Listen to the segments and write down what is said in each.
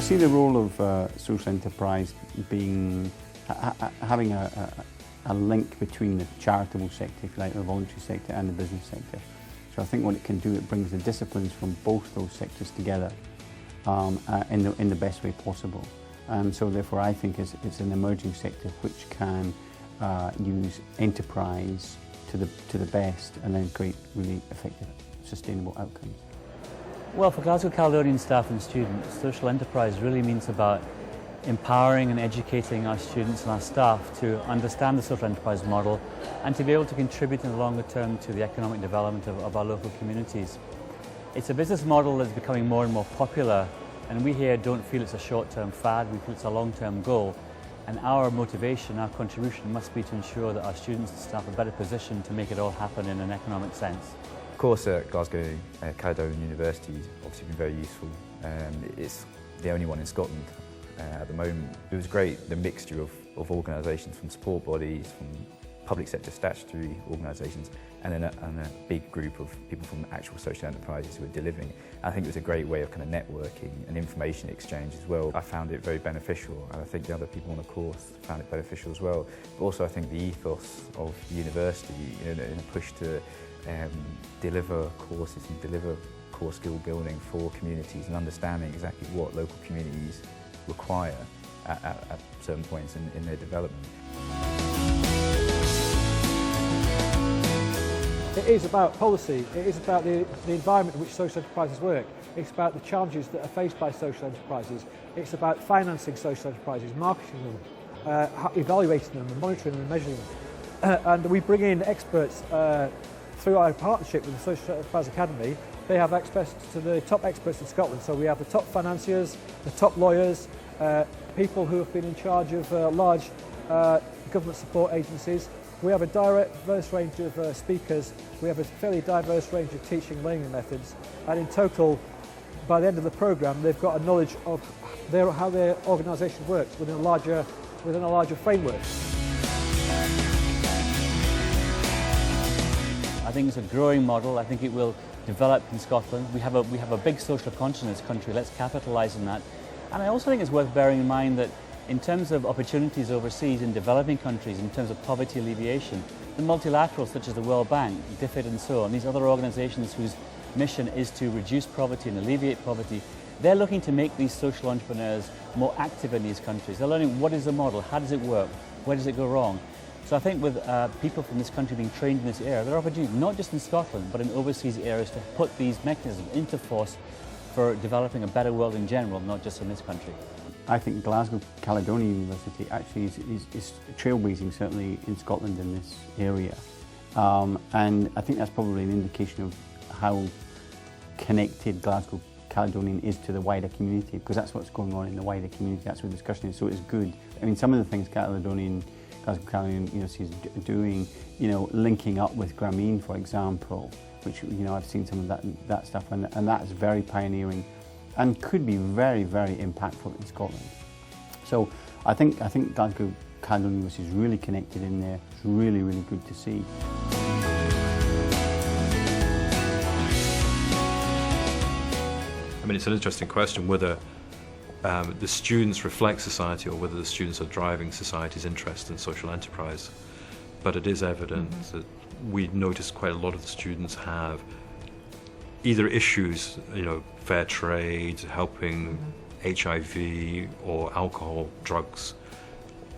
see the role of social enterprise being having a link between the charitable sector, if you like, the voluntary sector and the business sector. So I think what it can do, it brings the disciplines from both those sectors together in the best way possible. So therefore I think it's an emerging sector which can use enterprise to the best and then create really effective, sustainable outcomes. Well, for Glasgow Caledonian staff and students, social enterprise really means about empowering and educating our students and our staff to understand the social enterprise model and to be able to contribute in the longer term to the economic development of our local communities. It's a business model that's becoming more and more popular, and we here don't feel it's a short-term fad, we feel it's a long-term goal. And our motivation, our contribution must be to ensure that our students and staff are better positioned to make it all happen in an economic sense. Of course, at Glasgow Caledonian University has obviously been very useful. It's the only one in Scotland at the moment. It was great, the mixture of organisations, from support bodies, from public sector statutory organisations, and then a big group of people from actual social enterprises who are delivering. I think it was a great way of kind of networking and information exchange as well. I found it very beneficial, and I think the other people on the course found it beneficial as well. But also I think the ethos of the university, in a push to deliver courses and deliver core skill building for communities and understanding exactly what local communities require at certain points in their development. It is about policy, it is about the environment in which social enterprises work, it's about the challenges that are faced by social enterprises, it's about financing social enterprises, marketing them, evaluating them and monitoring them and measuring them. And we bring in experts through our partnership with the Social Enterprise Academy. They have access to the top experts in Scotland, so we have the top financiers, the top lawyers, people who have been in charge of large government support agencies. We have a diverse range of speakers, we have a fairly diverse range of teaching and learning methods, and in total, by the end of the programme, they've got a knowledge of how their organisation works within a larger framework. I think it's a growing model. I think it will develop in Scotland. We have a big social conscience in this country. Let's capitalise on that. And I also think it's worth bearing in mind that in terms of opportunities overseas in developing countries, in terms of poverty alleviation, the multilaterals such as the World Bank, DFID and so on, these other organisations whose mission is to reduce poverty and alleviate poverty, they're looking to make these social entrepreneurs more active in these countries. They're learning what is the model, how does it work, where does it go wrong. So I think with people from this country being trained in this area, there are opportunities not just in Scotland but in overseas areas to put these mechanisms into force for developing a better world in general, not just in this country. I think Glasgow Caledonian University actually is trailblazing, certainly in Scotland in this area. And I think that's probably an indication of how connected Glasgow Caledonian is to the wider community, because that's what's going on in the wider community, that's what the discussion is, so it's good. I mean, some of the things Glasgow Caledonian University is doing, linking up with Grameen, for example, which, I've seen some of that stuff, and that's very pioneering and could be very, very impactful in Scotland. So I think Glasgow Caledonian University is really connected in there. It's really, really good to see. I mean, it's an interesting question whether the students reflect society or whether the students are driving society's interest in social enterprise. But it is evident that we notice quite a lot of the students have either issues, fair trade, helping HIV or alcohol, drugs.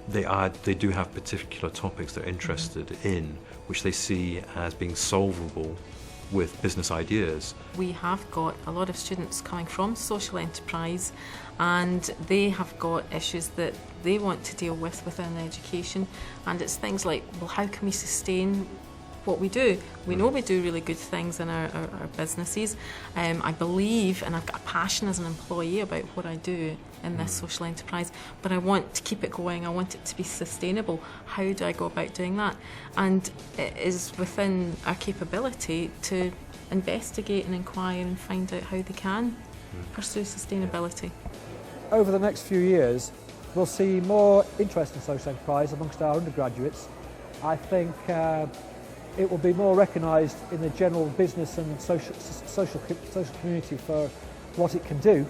They do have particular topics they're interested in, which they see as being solvable with business ideas. We have got a lot of students coming from social enterprise, and they have got issues that they want to deal with within education, and it's things like, well, how can we sustain what we do? We know we do really good things in our businesses. I believe, and I've got a passion as an employee about what I do in this social enterprise, but I want to keep it going, I want it to be sustainable. How do I go about doing that? And it is within our capability to investigate and inquire and find out how they can pursue sustainability. Over the next few years, we'll see more interest in social enterprise amongst our undergraduates. I think it will be more recognised in the general business and social community for what it can do.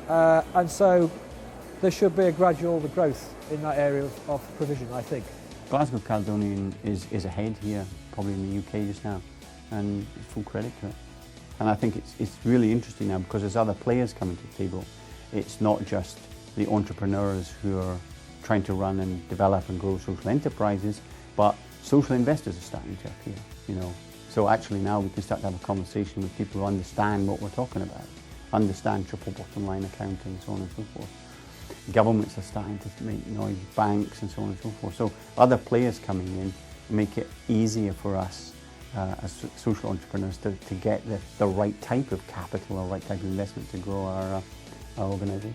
and so there should be a gradual growth in that area of provision, I think. Glasgow Caledonian is ahead here, probably in the UK just now, and full credit to it. And I think it's really interesting now because there's other players coming to the table. It's not just the entrepreneurs who are trying to run and develop and grow social enterprises, but social investors are starting to appear, you know. So actually now we can start to have a conversation with people who understand what we're talking about, understand triple bottom line accounting, so on and so forth. Governments are starting to make noise, banks and so on and so forth. So other players coming in make it easier for us as social entrepreneurs to get the right type of capital or right type of investment to grow our organisation.